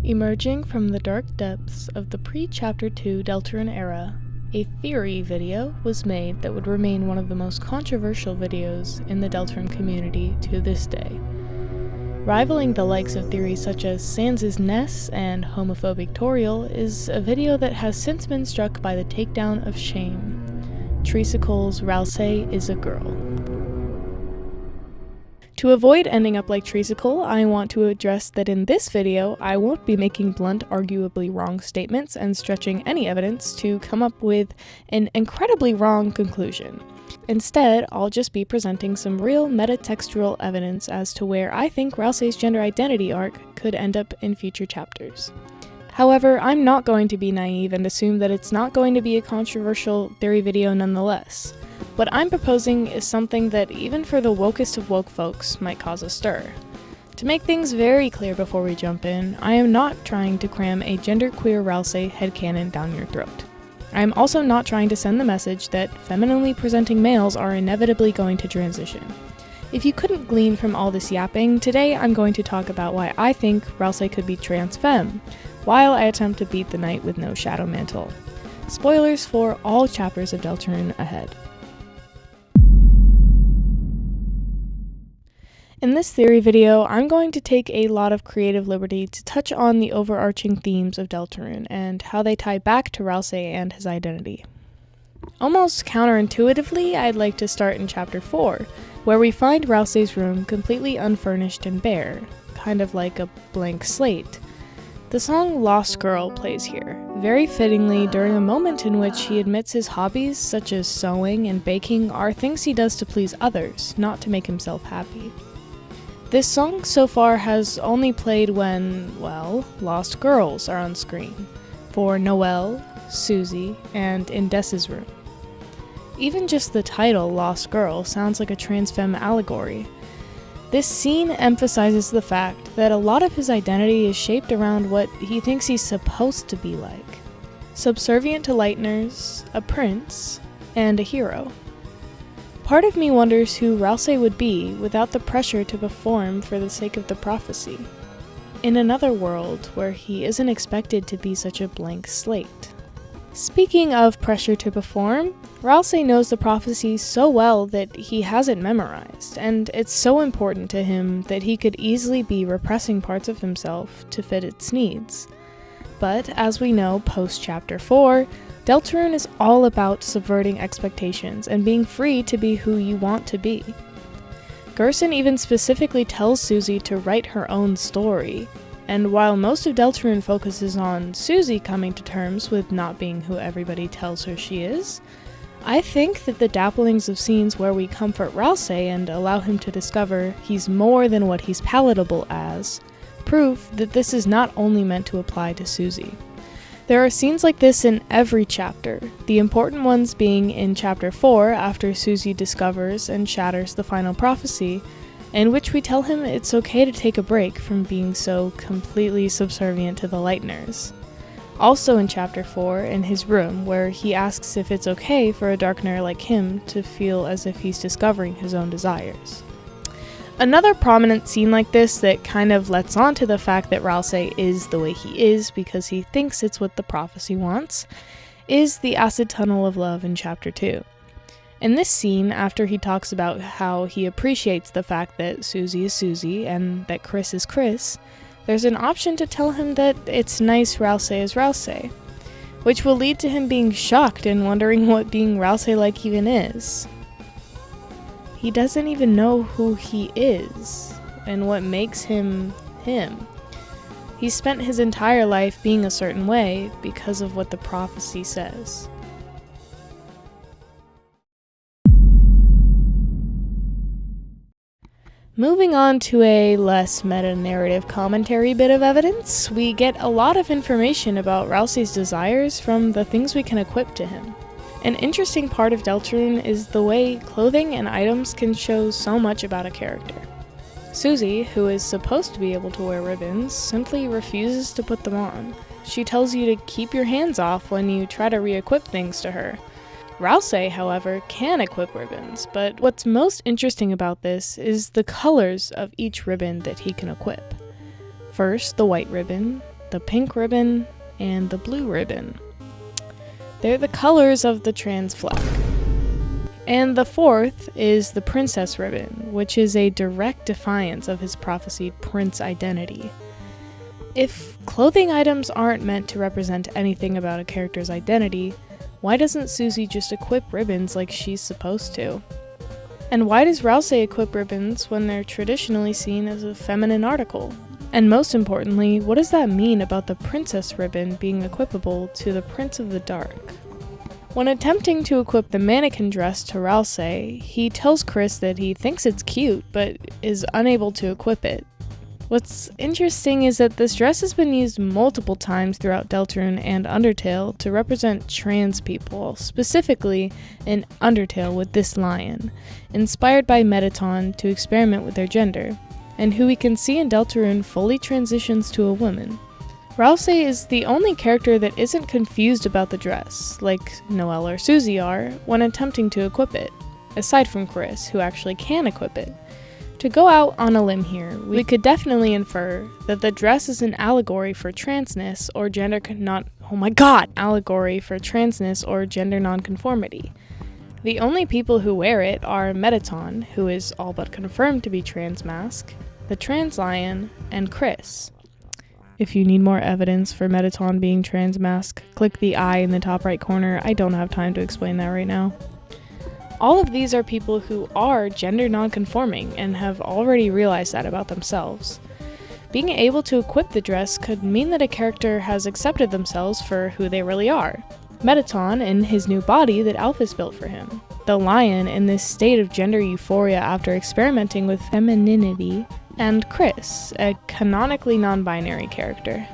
Emerging from the dark depths of the pre-Chapter 2 Deltarune era, a theory video was made that would remain one of the most controversial videos in the Deltarune community to this day. Rivaling the likes of theories such as Sans' Ness and Homophobic Toriel is a video that has since been struck by the takedown of shame. Treacicle's Ralsei is a girl. To avoid ending up like Treacicle, I want to address that in this video, I won't be making blunt, arguably wrong statements and stretching any evidence to come up with an incredibly wrong conclusion. Instead, I'll just be presenting some real metatextual evidence as to where I think Ralsei's gender identity arc could end up in future chapters. However, I'm not going to be naive and assume that it's not going to be a controversial theory video nonetheless. What I'm proposing is something that even for the wokest of woke folks might cause a stir. To make things very clear before we jump in, I am not trying to cram a genderqueer Ralsei headcanon down your throat. I am also not trying to send the message that femininely presenting males are inevitably going to transition. If you couldn't glean from all this yapping, today I'm going to talk about why I think Ralsei could be trans femme, while I attempt to beat the night with no shadow mantle. Spoilers for all chapters of Deltarune ahead. In this theory video, I'm going to take a lot of creative liberty to touch on the overarching themes of Deltarune and how they tie back to Ralsei and his identity. Almost counterintuitively, I'd like to start in Chapter 4, where we find Ralsei's room completely unfurnished and bare, kind of like a blank slate. The song Lost Girl plays here, very fittingly during a moment in which he admits his hobbies, such as sewing and baking, are things he does to please others, not to make himself happy. This song so far has only played when, well, lost girls are on screen, for Noelle, Susie, and in Dessa's room. Even just the title, Lost Girl, sounds like a trans femme allegory. This scene emphasizes the fact that a lot of his identity is shaped around what he thinks he's supposed to be like. Subservient to Lighteners, a prince, and a hero. Part of me wonders who Ralsei would be without the pressure to perform for the sake of the prophecy. In another world where he isn't expected to be such a blank slate. Speaking of pressure to perform, Ralsei knows the prophecy so well that he has it memorized, and it's so important to him that he could easily be repressing parts of himself to fit its needs. But as we know post-Chapter 4, Deltarune is all about subverting expectations and being free to be who you want to be. Gerson even specifically tells Susie to write her own story, and while most of Deltarune focuses on Susie coming to terms with not being who everybody tells her she is, I think that the dabblings of scenes where we comfort Ralsei and allow him to discover he's more than what he's palatable as, prove that this is not only meant to apply to Susie. There are scenes like this in every chapter, the important ones being in Chapter 4 after Susie discovers and shatters the final prophecy, in which we tell him it's okay to take a break from being so completely subservient to the Lighteners. Also in Chapter 4, in his room, where he asks if it's okay for a Darkener like him to feel as if he's discovering his own desires. Another prominent scene like this that kind of lets on to the fact that Ralsei is the way he is because he thinks it's what the prophecy wants, is the acid tunnel of love in Chapter 2. In this scene, after he talks about how he appreciates the fact that Susie is Susie and that Chris is Chris, there's an option to tell him that it's nice Ralsei is Ralsei, which will lead to him being shocked and wondering what being Ralsei-like even is. He doesn't even know who he is, and what makes him him. He spent his entire life being a certain way because of what the prophecy says. Moving on to a less meta-narrative commentary bit of evidence, we get a lot of information about Ralsei's desires from the things we can equip to him. An interesting part of Deltarune is the way clothing and items can show so much about a character. Susie, who is supposed to be able to wear ribbons, simply refuses to put them on. She tells you to keep your hands off when you try to re-equip things to her. Ralsei, however, can equip ribbons, but what's most interesting about this is the colors of each ribbon that he can equip. First, the white ribbon, the pink ribbon, and the blue ribbon. They're the colors of the trans flag. And the fourth is the princess ribbon, which is a direct defiance of his prophesied prince identity. If clothing items aren't meant to represent anything about a character's identity, why doesn't Susie just equip ribbons like she's supposed to? And why does Ralsei equip ribbons when they're traditionally seen as a feminine article? And most importantly, what does that mean about the princess ribbon being equipable to the Prince of the Dark? When attempting to equip the mannequin dress to Ralsei, he tells Chris that he thinks it's cute, but is unable to equip it. What's interesting is that this dress has been used multiple times throughout Deltarune and Undertale to represent trans people, specifically in Undertale with this lion, inspired by Mettaton to experiment with their gender, and who we can see in Deltarune fully transitions to a woman. Ralsei is the only character that isn't confused about the dress, like Noelle or Susie are, when attempting to equip it, aside from Chris, who actually can equip it. To go out on a limb here, we could definitely infer that the dress is an allegory for transness or gender nonconformity. The only people who wear it are Mettaton, who is all but confirmed to be trans mask, the trans lion, and Chris. If you need more evidence for Mettaton being trans mask, click the eye in the top right corner. I don't have time to explain that right now. All of these are people who are gender non-conforming and have already realized that about themselves. Being able to equip the dress could mean that a character has accepted themselves for who they really are. Mettaton in his new body that Alphys built for him. The lion in this state of gender euphoria after experimenting with femininity. And Chris, a canonically non-binary character.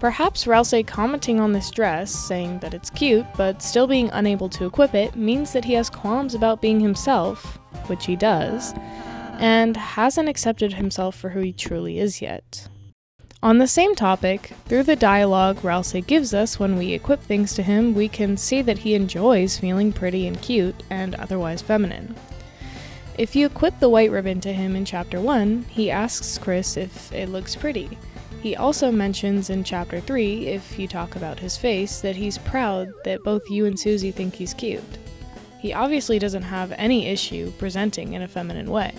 Perhaps Ralsei commenting on this dress, saying that it's cute, but still being unable to equip it, means that he has qualms about being himself, which he does, and hasn't accepted himself for who he truly is yet. On the same topic, through the dialogue Ralsei gives us when we equip things to him, we can see that he enjoys feeling pretty and cute, and otherwise feminine. If you equip the white ribbon to him in Chapter 1, he asks Chris if it looks pretty. He also mentions in Chapter 3, if you talk about his face, that he's proud that both you and Susie think he's cute. He obviously doesn't have any issue presenting in a feminine way.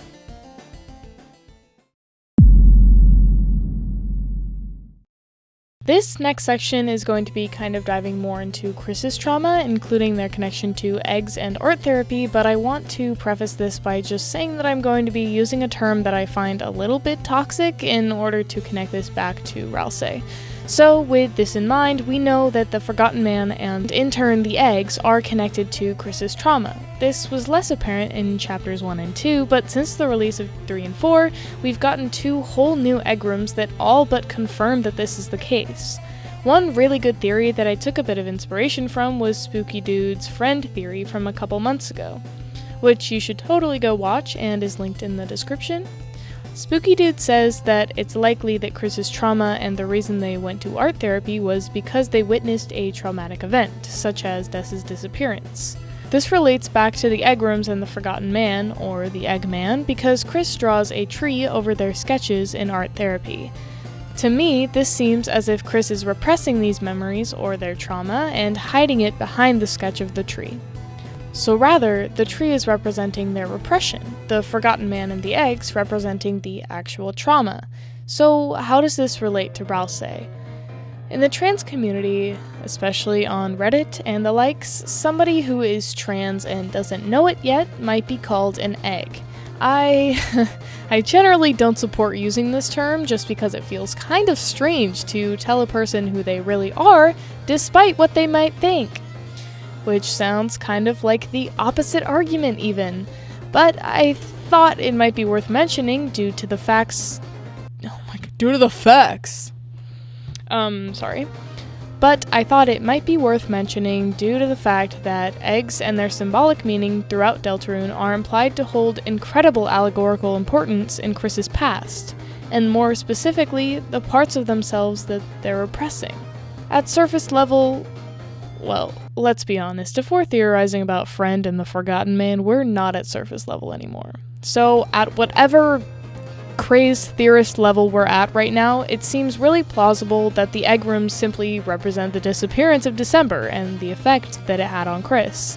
This next section is going to be kind of diving more into Chris's trauma, including their connection to eggs and art therapy, but I want to preface this by just saying that I'm going to be using a term that I find a little bit toxic in order to connect this back to Ralsei. So with this in mind, we know that the Forgotten Man and in turn the eggs are connected to Chris's trauma. This was less apparent in chapters 1 and 2, but since the release of 3 and 4, we've gotten 2 whole new egg rooms that all but confirm that this is the case. One really good theory that I took a bit of inspiration from was Spooky Dude's friend theory from a couple months ago, which you should totally go watch and is linked in the description. Spooky Dude says that it's likely that Chris's trauma and the reason they went to art therapy was because they witnessed a traumatic event, such as Dessa's disappearance. This relates back to the egg rooms and the Forgotten Man, or the Eggman, because Chris draws a tree over their sketches in art therapy. To me, this seems as if Chris is repressing these memories or their trauma and hiding it behind the sketch of the tree. So rather, the tree is representing their repression, the Forgotten Man and the eggs representing the actual trauma. So how does this relate to Ralsei? In the trans community, especially on Reddit and the likes, somebody who is trans and doesn't know it yet might be called an egg. I generally don't support using this term just because it feels kind of strange to tell a person who they really are, despite what they might think. Which sounds kind of like the opposite argument even, but I thought it might be worth mentioning due to the facts. But I thought it might be worth mentioning due to the fact that eggs and their symbolic meaning throughout Deltarune are implied to hold incredible allegorical importance in Chris's past, and more specifically, the parts of themselves that they're repressing. At surface level, well, let's be honest, if we're theorizing about Friend and the Forgotten Man, we're not at surface level anymore. So, at whatever crazed theorist level we're at right now, it seems really plausible that the egg rooms simply represent the disappearance of December and the effect that it had on Chris.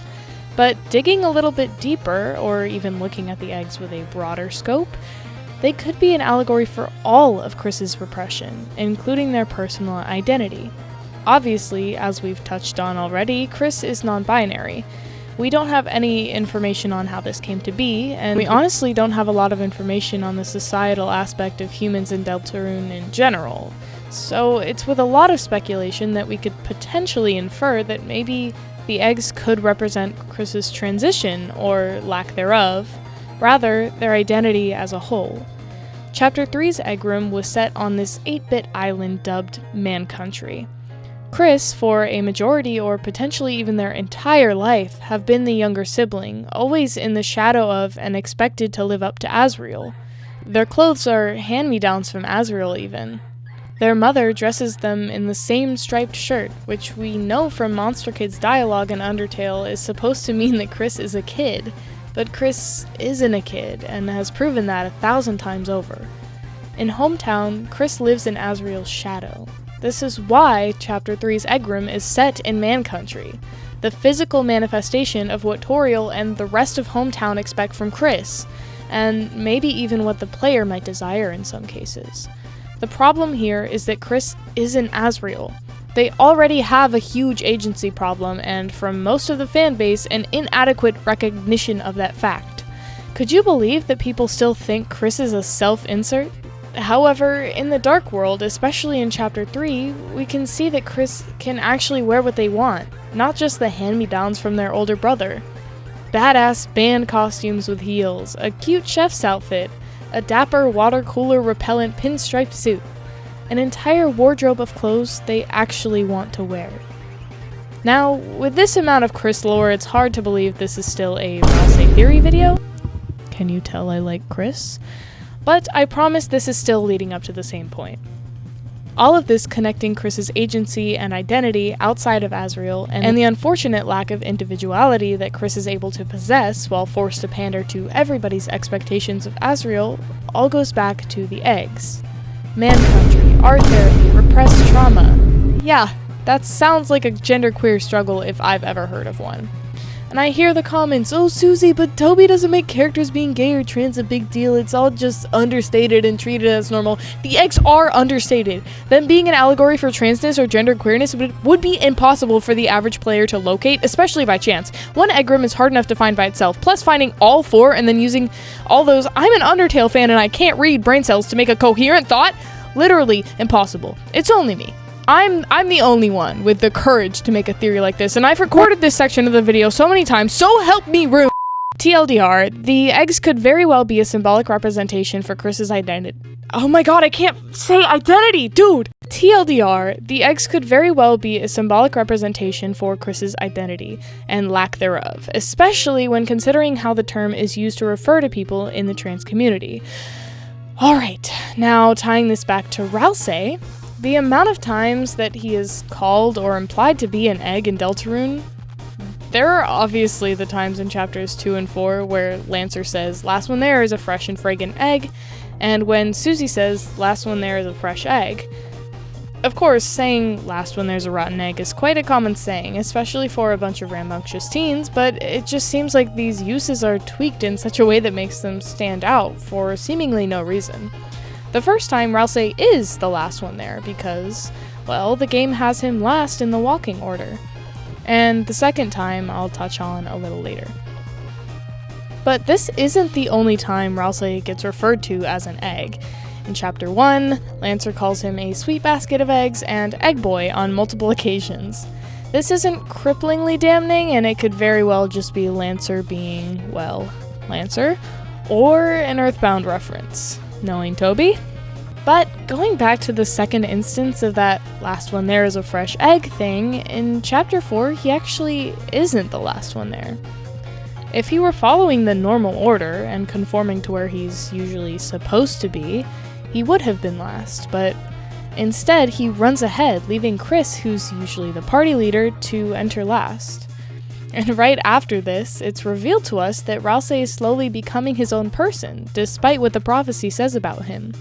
But digging a little bit deeper, or even looking at the eggs with a broader scope, they could be an allegory for all of Chris's repression, including their personal identity. Obviously, as we've touched on already, Chris is non-binary. We don't have any information on how this came to be, and we honestly don't have a lot of information on the societal aspect of humans in Deltarune in general. So it's with a lot of speculation that we could potentially infer that maybe the eggs could represent Chris's transition, or lack thereof, rather their identity as a whole. Chapter 3's egg room was set on this 8-bit island dubbed Man Country. Chris, for a majority or potentially even their entire life, have been the younger sibling, always in the shadow of and expected to live up to Asriel. Their clothes are hand-me-downs from Asriel even. Their mother dresses them in the same striped shirt, which we know from Monster Kid's dialogue in Undertale is supposed to mean that Chris is a kid, but Chris isn't a kid, and has proven that 1,000 times over. In Hometown, Chris lives in Asriel's shadow. This is why Chapter 3's egg room is set in Man Country, the physical manifestation of what Toriel and the rest of Hometown expect from Chris, and maybe even what the player might desire in some cases. The problem here is that Chris isn't Asriel. They already have a huge agency problem, and from most of the fanbase, an inadequate recognition of that fact. Could you believe that people still think Chris is a self-insert? However, in the Dark World, especially in Chapter 3, we can see that Chris can actually wear what they want, not just the hand-me-downs from their older brother. Badass band costumes with heels, a cute chef's outfit, a dapper water cooler repellent pinstripe suit, an entire wardrobe of clothes they actually want to wear. Now, with this amount of Chris lore, it's hard to believe this is still a Ralsei theory video. Can you tell I like Chris? But I promise this is still leading up to the same point. All of this connecting Chris's agency and identity outside of Asriel, and the unfortunate lack of individuality that Chris is able to possess while forced to pander to everybody's expectations of Asriel, all goes back to the eggs. Man Country, art therapy, repressed trauma. Yeah, that sounds like a genderqueer struggle if I've ever heard of one. And I hear the comments, "Oh Susie, but Toby doesn't make characters being gay or trans a big deal, it's all just understated and treated as normal." The eggs are understated. Them being an allegory for transness or genderqueerness would be impossible for the average player to locate, especially by chance. One egg room is hard enough to find by itself, plus finding all 4 and then using all those "I'm an Undertale fan and I can't read" brain cells to make a coherent thought? Literally impossible. It's only me. I'm the only one with the courage to make a theory like this, and I've recorded this section of the video so many times, so help me room. TLDR, the eggs could very well be a symbolic representation for Chris's identity. Oh my god, I can't say identity, dude! TLDR, the eggs could very well be a symbolic representation for Chris's identity, and lack thereof, especially when considering how the term is used to refer to people in the trans community. Alright, now tying this back to Ralsei, the amount of times that he is called or implied to be an egg in Deltarune, there are obviously the times in chapters 2 and 4 where Lancer says, "Last one there is a fresh and fragrant egg," and when Susie says, "Last one there is a fresh egg." Of course, saying "last one there's a rotten egg" is quite a common saying, especially for a bunch of rambunctious teens, but it just seems like these uses are tweaked in such a way that makes them stand out for seemingly no reason. The first time, Ralsei is the last one there because, well, the game has him last in the walking order. And the second time, I'll touch on a little later. But this isn't the only time Ralsei gets referred to as an egg. In Chapter 1, Lancer calls him a sweet basket of eggs and egg boy on multiple occasions. This isn't cripplingly damning, and it could very well just be Lancer being, well, Lancer, or an Earthbound reference. Knowing Toby? But going back to the second instance of that "last one there is a fresh egg" thing, in Chapter 4 he actually isn't the last one there. If he were following the normal order and conforming to where he's usually supposed to be, he would have been last, but instead he runs ahead, leaving Chris, who's usually the party leader, to enter last. And right after this, it's revealed to us that Ralsei is slowly becoming his own person, despite what the prophecy says about him.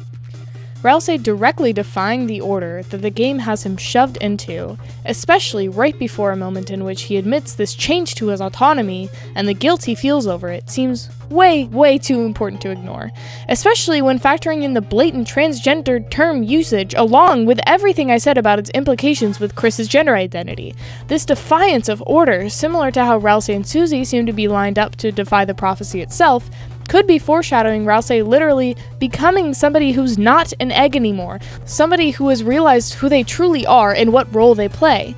Ralsei directly defying the order that the game has him shoved into, especially right before a moment in which he admits this change to his autonomy and the guilt he feels over it seems way too important to ignore, especially when factoring in the blatant transgender term usage along with everything I said about its implications with Chris's gender identity. This defiance of order, similar to how Ralsei and Suzy seem to be lined up to defy the prophecy itself, could be foreshadowing Ralsei literally becoming somebody who's not an egg anymore, somebody who has realized who they truly are and what role they play.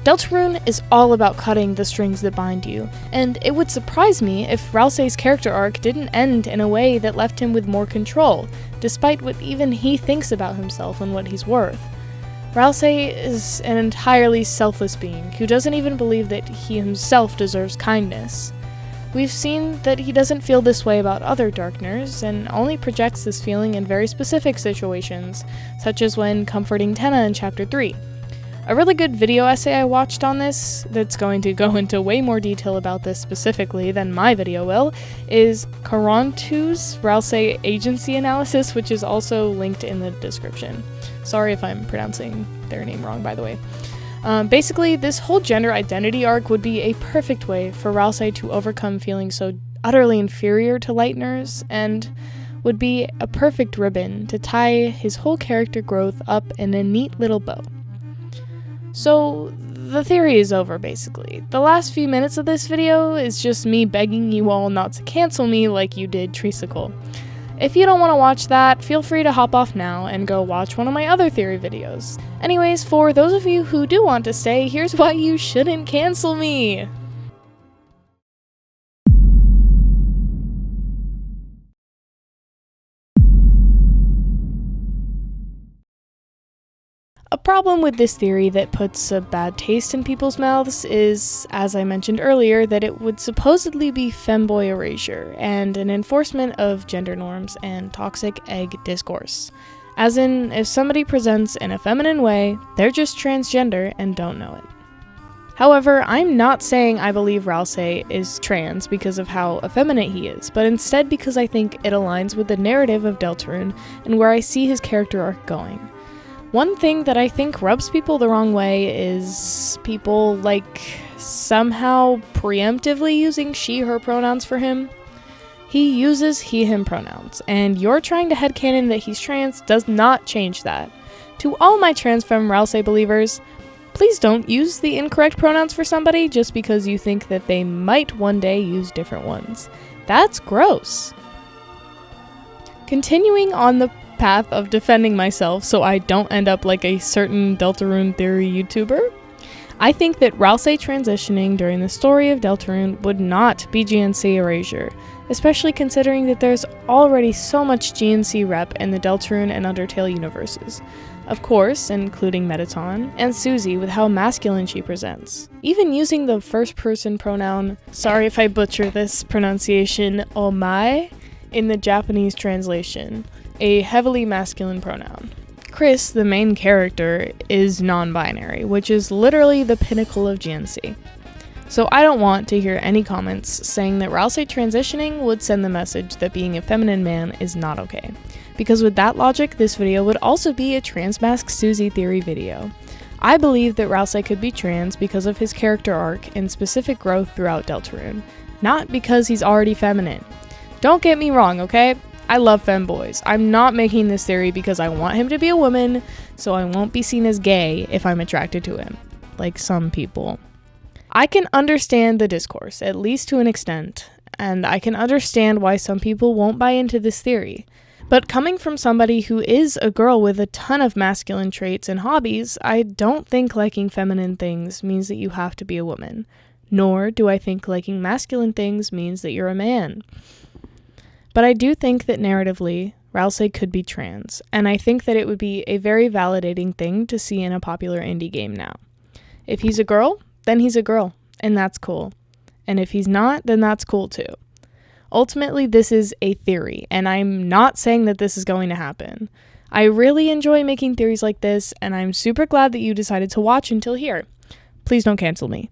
Deltarune is all about cutting the strings that bind you, and it would surprise me if Ralsei's character arc didn't end in a way that left him with more control, despite what even he thinks about himself and what he's worth. Ralsei is an entirely selfless being who doesn't even believe that he himself deserves kindness. We've seen that he doesn't feel this way about other Darkners, and only projects this feeling in very specific situations, such as when comforting Tenna in Chapter 3. A really good video essay I watched on this, that's going to go into way more detail about this specifically than my video will, is Karantu's Ralsei agency analysis, which is also linked in the description. Sorry if I'm pronouncing their name wrong, by the way. Basically, this whole gender identity arc would be a perfect way for Ralsei to overcome feeling so utterly inferior to Lighteners, and would be a perfect ribbon to tie his whole character growth up in a neat little bow. So, the theory is over, basically. The last few minutes of this video is just me begging you all not to cancel me like you did Treacicle. If you don't want to watch that, feel free to hop off now and go watch one of my other theory videos. Anyways, for those of you who do want to stay, here's why you shouldn't cancel me! A problem with this theory that puts a bad taste in people's mouths is, as I mentioned earlier, that it would supposedly be femboy erasure and an enforcement of gender norms and toxic egg discourse. As in, if somebody presents in a feminine way, they're just transgender and don't know it. However, I'm not saying I believe Ralsei is trans because of how effeminate he is, but instead because I think it aligns with the narrative of Deltarune and where I see his character arc going. One thing that I think rubs people the wrong way is people, somehow preemptively using she/her pronouns for him. He uses he/him pronouns, and you're trying to headcanon that he's trans does not change that. To all my transfemme Ralsei believers, please don't use the incorrect pronouns for somebody just because you think that they might one day use different ones. That's gross. Continuing on the path of defending myself so I don't end up like a certain Deltarune theory YouTuber, I think that Ralsei transitioning during the story of Deltarune would not be GNC erasure, especially considering that there's already so much GNC rep in the Deltarune and Undertale universes. Of course, including Mettaton and Suzy with how masculine she presents. Even using the first-person pronoun, sorry if I butcher this pronunciation, omae, in the Japanese translation, a heavily masculine pronoun. Chris, the main character, is non-binary, which is literally the pinnacle of GNC. So I don't want to hear any comments saying that Ralsei transitioning would send the message that being a feminine man is not okay. Because with that logic, this video would also be a transmasc Suzy theory video. I believe that Ralsei could be trans because of his character arc and specific growth throughout Deltarune, not because he's already feminine. Don't get me wrong, okay? I love femboys. I'm not making this theory because I want him to be a woman, so I won't be seen as gay if I'm attracted to him, like some people. I can understand the discourse, at least to an extent, and I can understand why some people won't buy into this theory. But coming from somebody who is a girl with a ton of masculine traits and hobbies, I don't think liking feminine things means that you have to be a woman. Nor do I think liking masculine things means that you're a man. But I do think that narratively, Ralsei could be trans, and I think that it would be a very validating thing to see in a popular indie game now. If he's a girl, then he's a girl, and that's cool. And if he's not, then that's cool too. Ultimately, this is a theory, and I'm not saying that this is going to happen. I really enjoy making theories like this, and I'm super glad that you decided to watch until here. Please don't cancel me.